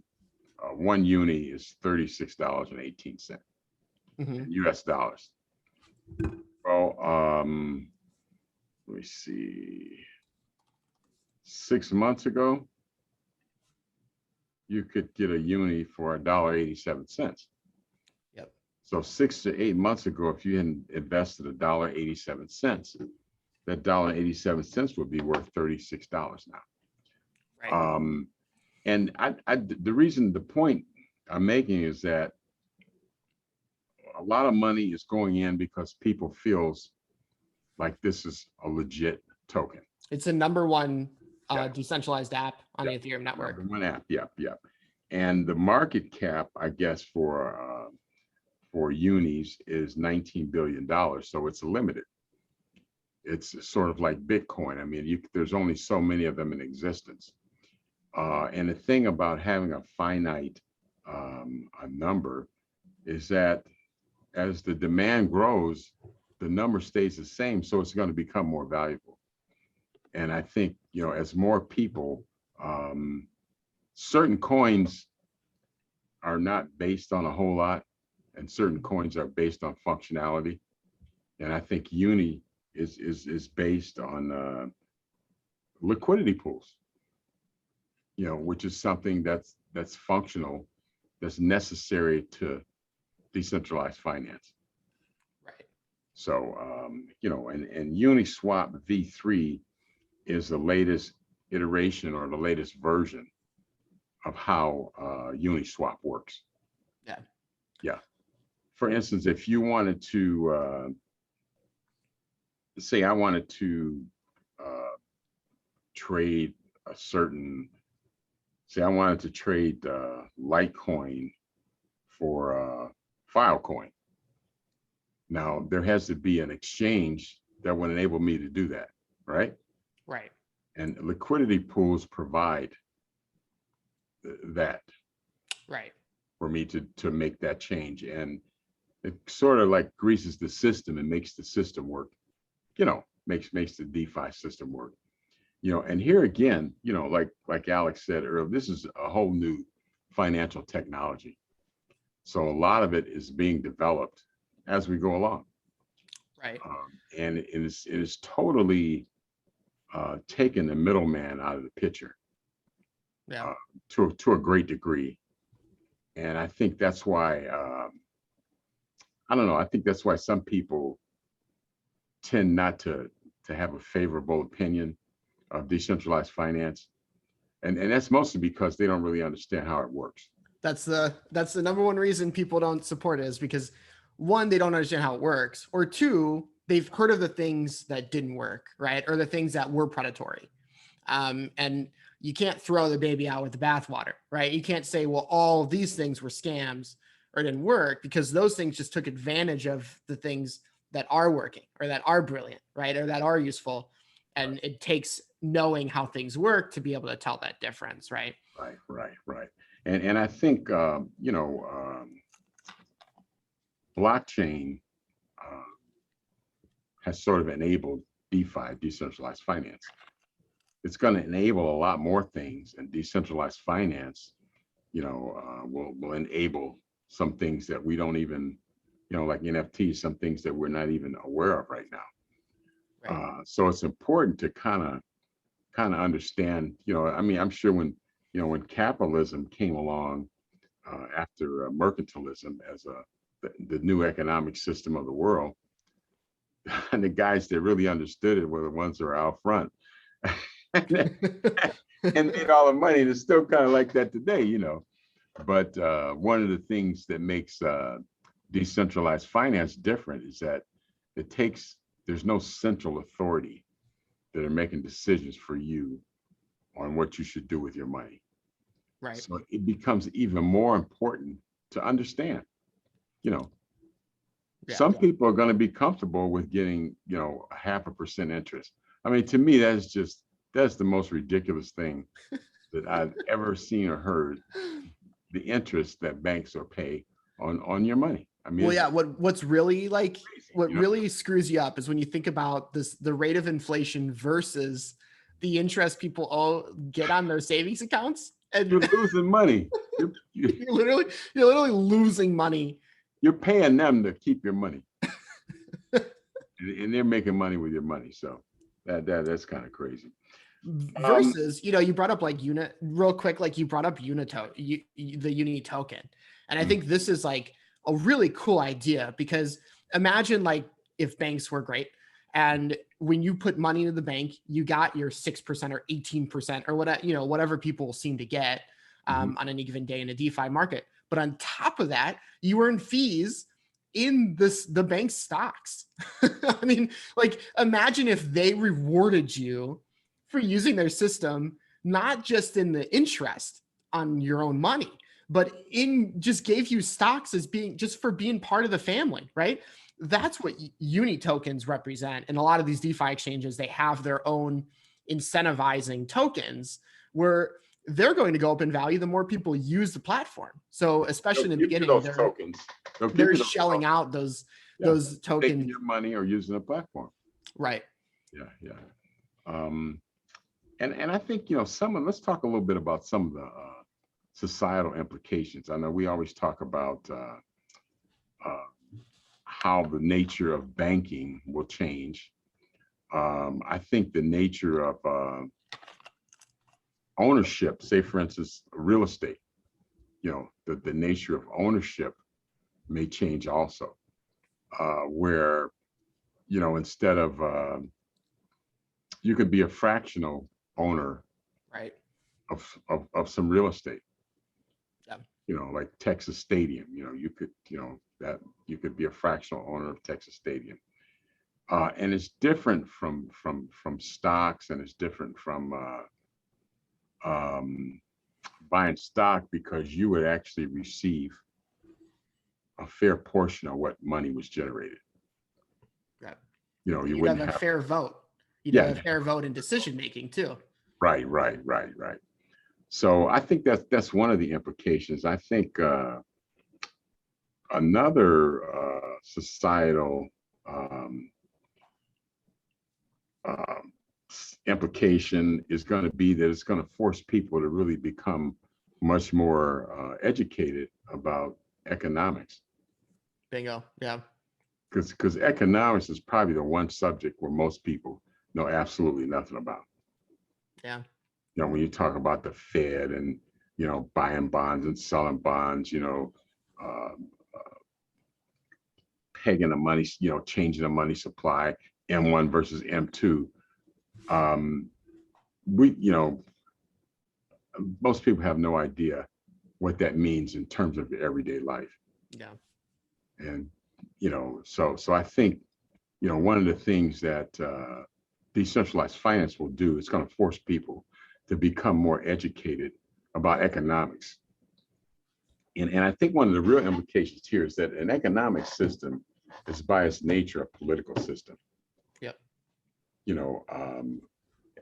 Speaker 1: one Uni is $36.18 US dollars. Well, let me see. 6 months ago, you could get a Uni for $1.87.
Speaker 2: Yep.
Speaker 1: So 6 to 8 months ago, if you hadn't invested $1.87, that $1.87 would be worth $36 now. Right. And the point I'm making is that a lot of money is going in because people feels like this is a legit token.
Speaker 2: It's the number one decentralized app on the Ethereum network.
Speaker 1: Number one app, yep. And the market cap, I guess, for Unis is $19 billion. So it's limited. It's sort of like Bitcoin. I mean, there's only so many of them in existence. And the thing about having a finite a number is that as the demand grows, the number stays the same, so it's going to become more valuable. And I think, as more people, certain coins are not based on a whole lot, and certain coins are based on functionality. And I think Uni is based on liquidity pools, which is something that's functional, that's necessary to decentralized finance.
Speaker 2: Right.
Speaker 1: So, and Uniswap v3 is the latest iteration or the latest version of how Uniswap works.
Speaker 2: Yeah.
Speaker 1: Yeah. For instance, if you wanted to, say I wanted to trade a certain, say I wanted to trade Litecoin for Filecoin. Now there has to be an exchange that would enable me to do that, right?
Speaker 2: Right.
Speaker 1: And liquidity pools provide that
Speaker 2: Right.
Speaker 1: for me to make that change. And it sort of like greases the system and makes the system work, makes the DeFi system work. And here again, like Alex said earlier, this is a whole new financial technology. So a lot of it is being developed as we go along.
Speaker 2: Right.
Speaker 1: And it is totally taken the middleman out of the picture.
Speaker 2: Yeah.
Speaker 1: To a great degree. And I think that's why, I don't know, I think that's why some people tend not to have a favorable opinion of decentralized finance. And that's mostly because they don't really understand how it works.
Speaker 2: That's the number one reason people don't support it, is because one, they don't understand how it works, or two, they've heard of the things that didn't work, right? Or the things that were predatory. And you can't throw the baby out with the bathwater, right? You can't say, well, all of these things were scams or didn't work, because those things just took advantage of the things that are working or that are brilliant, right? Or that are useful. And it takes knowing how things work to be able to tell that difference, right?
Speaker 1: Right. And I think, blockchain has sort of enabled DeFi, decentralized finance. It's going to enable a lot more things, and decentralized finance, will enable some things that we don't even, like NFTs, some things that we're not even aware of right now. Right. So it's important to kind of understand, I'm sure when capitalism came along after mercantilism as the new economic system of the world, and the guys that really understood it were the ones that are out front. and made all the money. And it's still kind of like that today, But one of the things that makes decentralized finance different is that there's no central authority that are making decisions for you on what you should do with your money.
Speaker 2: Right.
Speaker 1: So it becomes even more important to understand, some people are going to be comfortable with getting, 0.5% interest. I mean, to me, that's the most ridiculous thing that I've ever seen or heard. The interest that banks are pay on your money. I mean,
Speaker 2: well, yeah. What's really like
Speaker 1: crazy,
Speaker 2: what really screws you up is when you think about the rate of inflation versus the interest people get on their savings accounts. And
Speaker 1: you're losing money.
Speaker 2: You're literally losing money.
Speaker 1: You're paying them to keep your money, and they're making money with your money. So that's kind of crazy.
Speaker 2: Versus, you brought up like real quick, like you brought up the Uni token. And I think this is like a really cool idea, because imagine like if banks were great, and when you put money into the bank, you got your 6% or 18% or whatever people seem to get on any given day in a DeFi market. But on top of that, you earn fees in the bank's stocks. I mean, like, imagine if they rewarded you for using their system, not just in the interest on your own money, but just gave you stocks as for being part of the family, right? That's what Uni tokens represent. And a lot of these DeFi exchanges, they have their own incentivizing tokens where they're going to go up in value the more people use the platform. So especially in the beginning, they're shelling out those tokens.
Speaker 1: Making your money or using a platform.
Speaker 2: Right.
Speaker 1: Yeah. And I think, let's talk a little bit about some of the societal implications. I know we always talk about how the nature of banking will change. I think the nature of ownership, say for instance, real estate, the nature of ownership may change also, where, instead of, you could be a fractional owner,
Speaker 2: right,
Speaker 1: of some real estate.
Speaker 2: Yeah.
Speaker 1: Like Texas Stadium, you could be a fractional owner of Texas Stadium. And it's different from stocks, and it's different from um, buying stock, because you would actually receive a fair portion of what money was generated.
Speaker 2: Yeah.
Speaker 1: You
Speaker 2: You'd have
Speaker 1: wouldn't
Speaker 2: a
Speaker 1: have,
Speaker 2: fair vote. You'd
Speaker 1: yeah,
Speaker 2: have a fair vote in decision making too.
Speaker 1: right. So I think that's one of the implications. I think another societal um, um, implication is going to be that it's going to force people to really become much more educated about economics.
Speaker 2: Bingo. Yeah.
Speaker 1: Because economics is probably the one subject where most people know absolutely nothing about.
Speaker 2: Yeah.
Speaker 1: When you talk about the Fed and buying bonds and selling bonds, uh, pegging the money, changing the money supply, M1 versus M2. We, most people have no idea what that means in terms of everyday life.
Speaker 2: Yeah.
Speaker 1: And so I think one of the things that decentralized finance will do is going to force people to become more educated about economics. And I think one of the real implications here is that an economic system is by its nature a political system.
Speaker 2: Yep.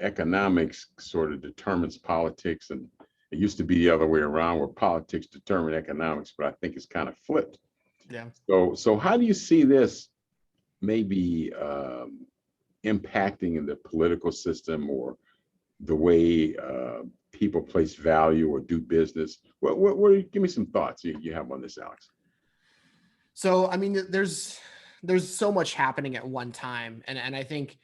Speaker 1: Economics sort of determines politics, and it used to be the other way around, where politics determine economics, but I think it's kind of flipped.
Speaker 2: Yeah.
Speaker 1: So how do you see this maybe impacting in the political system, or the way people place value or do business? Give me some thoughts you have on this, Alex.
Speaker 2: So, I mean, there's so much happening at one time. And I think,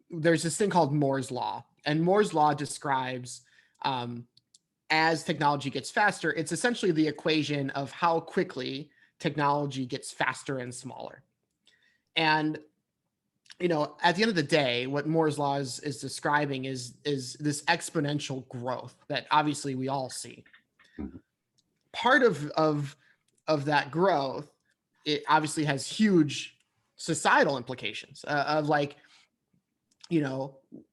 Speaker 2: there's this thing called Moore's Law, and Moore's Law describes as technology gets faster, it's essentially the equation of how quickly technology gets faster and smaller. And at the end of the day, what Moore's Law is describing is this exponential growth that obviously we all see.
Speaker 1: Mhm.
Speaker 2: Part of that growth, it obviously has huge societal implications of like,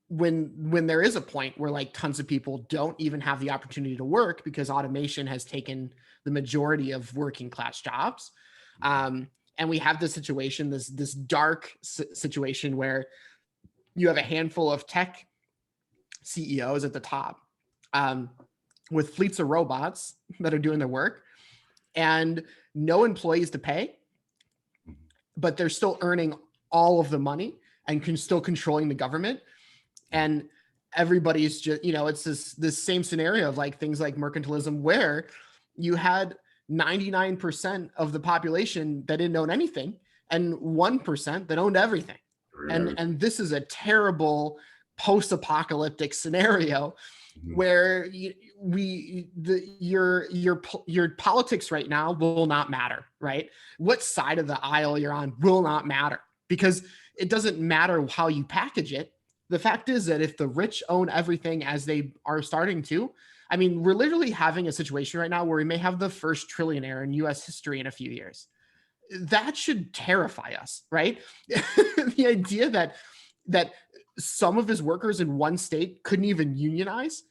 Speaker 2: when there is a point where like tons of people don't even have the opportunity to work because automation has taken the majority of working class jobs. And we have this situation, this dark situation where you have a handful of tech CEOs at the top with fleets of robots that are doing their work and no employees to pay, but they're still earning all of the money and still controlling the government. And everybody's just, it's this same scenario of like things like mercantilism, where you had 99% of the population that didn't own anything and 1% that owned everything. And this is a terrible post-apocalyptic scenario where your politics right now will not matter, right? What side of the aisle you're on will not matter, because it doesn't matter how you package it. The fact is that if the rich own everything as they are starting to, I mean, we're literally having a situation right now where we may have the first trillionaire in US history in a few years. That should terrify us, right? The idea that some of his workers in one state couldn't even unionize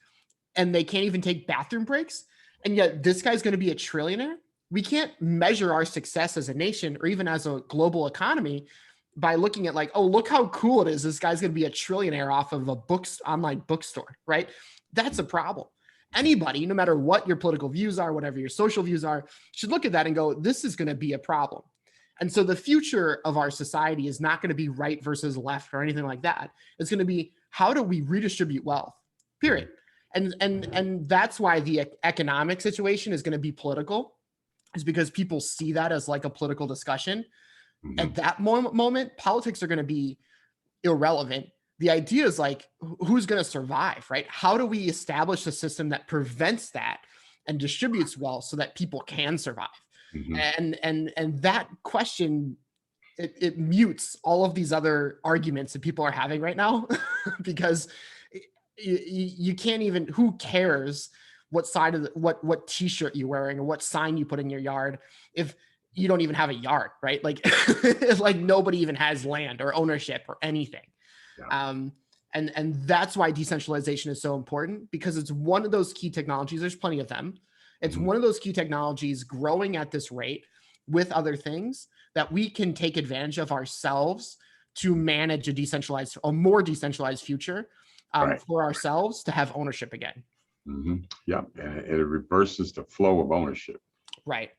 Speaker 2: and they can't even take bathroom breaks, and yet this guy's going to be a trillionaire. We can't measure our success as a nation or even as a global economy by looking at like, oh, look how cool it is. This guy's going to be a trillionaire off of a online bookstore, right? That's a problem. Anybody, no matter what your political views are, whatever your social views are, should look at that and go, this is going to be a problem. And so the future of our society is not going to be right versus left or anything like that. It's going to be, how do we redistribute wealth, period. And that's why the economic situation is going to be political, is because people see that as like a political discussion. Mm-hmm. At that moment, politics are going to be irrelevant. The idea is like, who's going to survive, right? How do we establish a system that prevents that and distributes wealth so that people can survive? Mm-hmm. And that question, it mutes all of these other arguments that people are having right now because you can't even, who cares what side of what t-shirt you're wearing or what sign you put in your yard if you don't even have a yard, right? Like it's like nobody even has land or ownership or anything.
Speaker 1: Yeah.
Speaker 2: And that's why decentralization is so important, because it's one of those key technologies. There's plenty of them. It's one of those key technologies growing at this rate with other things that we can take advantage of ourselves to manage a more decentralized future
Speaker 1: Right.
Speaker 2: for ourselves to have ownership again.
Speaker 1: Yeah, and it reverses the flow of ownership.
Speaker 2: Right.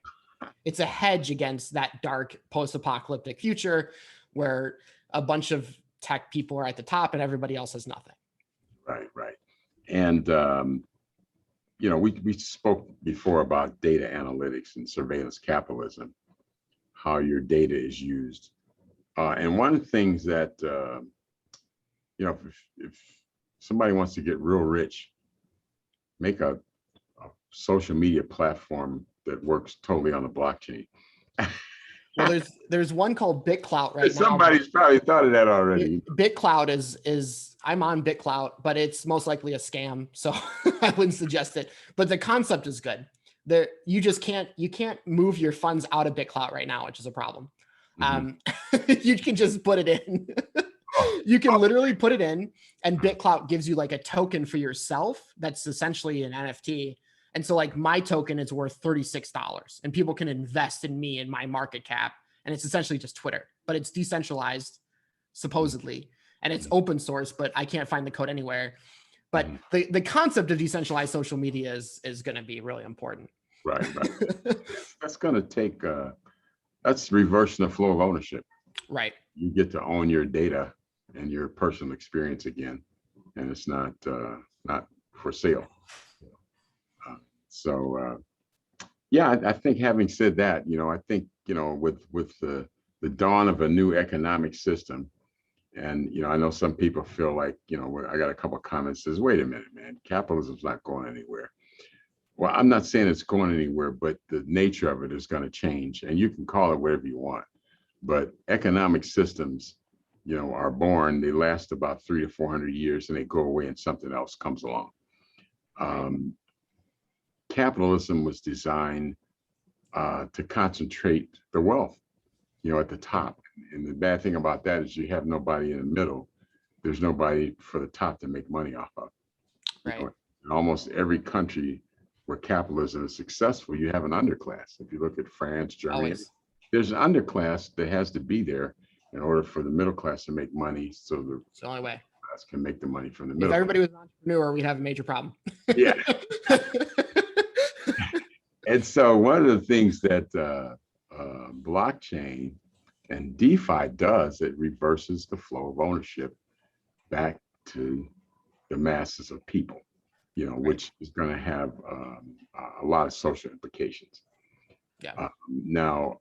Speaker 2: It's a hedge against that dark post-apocalyptic future where a bunch of tech people are at the top and everybody else has nothing.
Speaker 1: Right, right. And we spoke before about data analytics and surveillance capitalism, how your data is used. And one of the things that if somebody wants to get real rich, make a social media platform that works totally on the blockchain.
Speaker 2: Well, there's one called BitClout right now.
Speaker 1: Somebody's probably thought of that already.
Speaker 2: BitClout is I'm on BitClout, but it's most likely a scam, so I wouldn't suggest it. But the concept is good. You can't move your funds out of BitClout right now, which is a problem. You can just put it in. You can literally put it in, and BitClout gives you like a token for yourself that's essentially an NFT. And so like my token is worth $36 and people can invest in me and my market cap. And it's essentially just Twitter, but it's decentralized supposedly, and it's open source, but I can't find the code anywhere. But the concept of decentralized social media is going to be really important.
Speaker 1: Right. That's going to take, that's reversing the flow of ownership.
Speaker 2: Right.
Speaker 1: You get to own your data and your personal experience again, and it's not for sale. Yeah, I think having said that, I think, with the dawn of a new economic system, and, I know some people feel like, I got a couple of comments says, wait a minute, man, capitalism's not going anywhere. Well, I'm not saying it's going anywhere, but the nature of it is going to change, and you can call it whatever you want. But economic systems, are born, they last about 300 to 400 years, and they go away and something else comes along. Capitalism was designed to concentrate the wealth, at the top. And the bad thing about that is you have nobody in the middle. There's nobody for the top to make money off of.
Speaker 2: Right.
Speaker 1: In almost every country where capitalism is successful, you have an underclass. If you look at France, Germany, there's an underclass that has to be there in order for the middle class to make money. So
Speaker 2: it's the only way
Speaker 1: class can make the money from the middle.
Speaker 2: If everybody was an entrepreneur, we'd have a major problem.
Speaker 1: Yeah. And so one of the things that blockchain and DeFi does, it reverses the flow of ownership back to the masses of people, which is going to have a lot of social implications.
Speaker 2: Yeah.
Speaker 1: Now,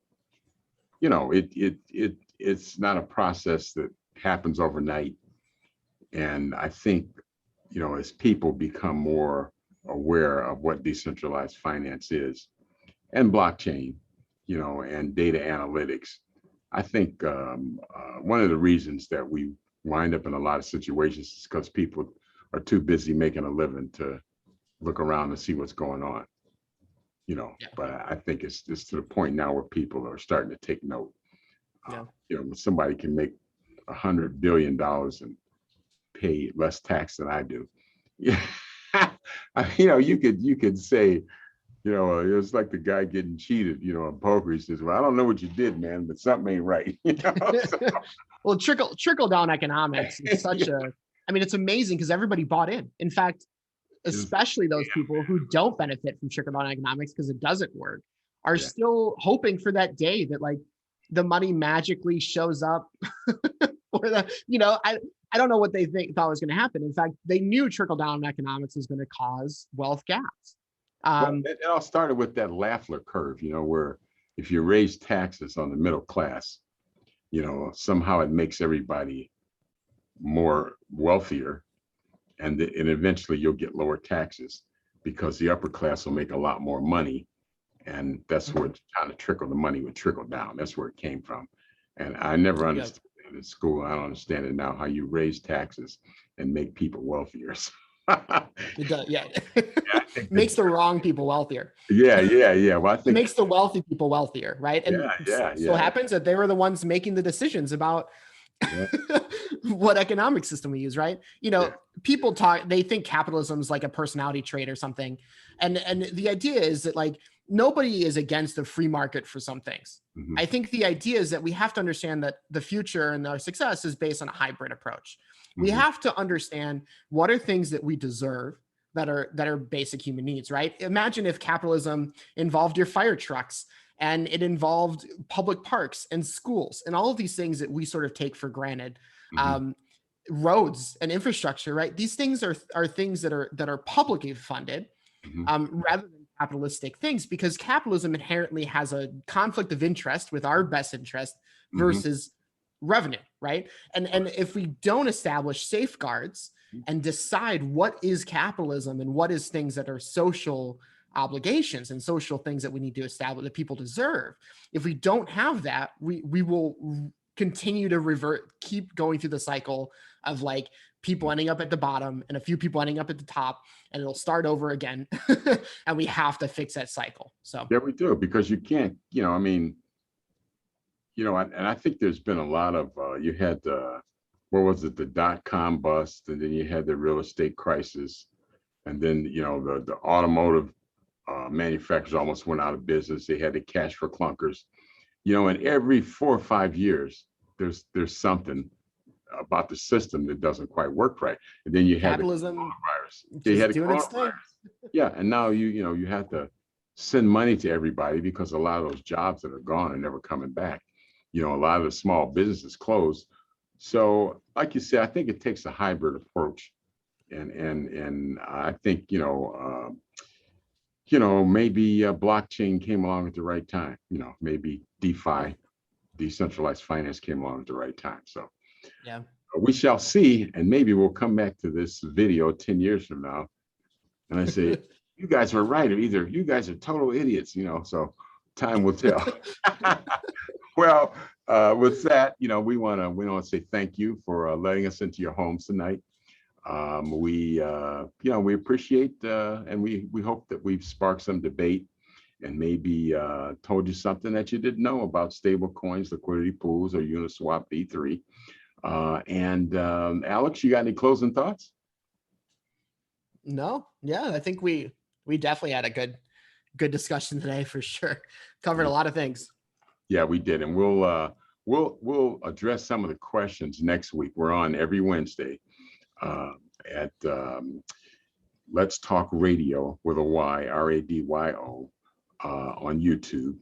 Speaker 1: it's not a process that happens overnight. And I think, as people become more aware of what decentralized finance is and blockchain, and data analytics, I think one of the reasons that we wind up in a lot of situations is because people are too busy making a living to look around and see what's going on. But I think it's to the point now where people are starting to take note. When somebody can make $100 billion and pay less tax than I do, you could say, it's like the guy getting cheated, on poker. He says, well, I don't know what you did, man, but something ain't right. So.
Speaker 2: Well, trickle down economics is such it's amazing because everybody bought in. In fact, especially those people who don't benefit from trickle down economics because it doesn't work, are still hoping for that day that like the money magically shows up. Or I don't know what they thought was going to happen. In fact, they knew trickle down economics was going to cause wealth gaps.
Speaker 1: It all started with that Laffer curve, where if you raise taxes on the middle class, somehow it makes everybody more wealthier, and eventually you'll get lower taxes because the upper class will make a lot more money, and that's where it's trying to trickle. The money would trickle down. That's where it came from, and I never understood it in school. I don't understand it now, how you raise taxes and make people wealthier.
Speaker 2: It does, yeah.
Speaker 1: I think
Speaker 2: Makes the wrong people wealthier.
Speaker 1: yeah. Well, I
Speaker 2: It
Speaker 1: think
Speaker 2: makes the wealthy people wealthier, right? And so
Speaker 1: yeah.
Speaker 2: happens that they were the ones making the decisions about
Speaker 1: Yeah,
Speaker 2: what economic system we use, right?
Speaker 1: yeah.
Speaker 2: People talk, they think capitalism is like a personality trait or something. And the idea is that like nobody is against the free market for some things.
Speaker 1: Mhm,
Speaker 2: I think the idea is that we have to understand that the future and our success is based on a hybrid approach. We
Speaker 1: mhm,
Speaker 2: have to understand what are things that we deserve that are basic human needs, right? Imagine if capitalism involved your fire trucks and it involved public parks and schools and all of these things that we sort of take for granted.
Speaker 1: mhm,
Speaker 2: Um, Roads and infrastructure, right? These things are things that are publicly funded,
Speaker 1: mhm,
Speaker 2: rather than capitalistic things, because capitalism inherently has a conflict of interest with our best interest
Speaker 1: mhm.
Speaker 2: versus revenue, right? And if we don't establish safeguards and decide what is capitalism and what is things that are social obligations and social things that we need to establish that people deserve, if we don't have that, we will continue to keep going through the cycle of like people ending up at the bottom and a few people ending up at the top, and it'll start over again. And we have to fix that cycle. So
Speaker 1: Yeah, we do, because you can't, I mean, and I think there's been a lot of, you had what was it, the dot-com bust, and then you had the real estate crisis, and then, the automotive manufacturers almost went out of business. They had the cash for clunkers, and every 4 or 5 years, there's something about the system that doesn't quite work right. And then you had the
Speaker 2: capitalism
Speaker 1: coronavirus. Yeah, you
Speaker 2: just
Speaker 1: had the
Speaker 2: doing its thing.
Speaker 1: coronavirus. Yeah, and now you have to send money to everybody because a lot of those jobs that are gone are never coming back. A lot of the small businesses closed. So, like you said, I think it takes a hybrid approach, and I think maybe blockchain came along at the right time. Maybe DeFi, decentralized finance, came along at the right time. So
Speaker 2: Yeah.
Speaker 1: we shall see, and maybe we'll come back to this video 10 years from now, and I say, you guys were right, or either you guys are total idiots, so time will tell. Well, with that, we want to say thank you for letting us into your homes tonight. We appreciate, and we hope that we've sparked some debate and maybe told you something that you didn't know about stable coins, liquidity pools, or Uniswap V3. And Alex, you got any closing thoughts?
Speaker 2: No, yeah, I think we definitely had a good discussion today for sure. Covered a lot of things.
Speaker 1: Yeah, we did, and we'll address some of the questions next week. We're on every Wednesday at Let's Talk Radio with a Y, RADYO, on YouTube.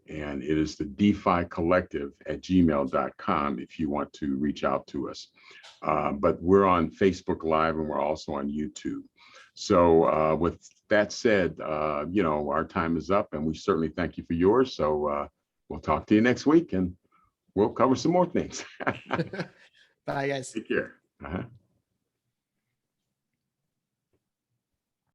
Speaker 1: And it is the DeFi Collective at gmail.com if you want to reach out to us. But we're on Facebook Live, and we're also on YouTube. So with that said, our time is up, and we certainly thank you for yours. So we'll talk to you next week, and we'll cover some more things.
Speaker 2: Bye, guys.
Speaker 1: Take care. Uh-huh.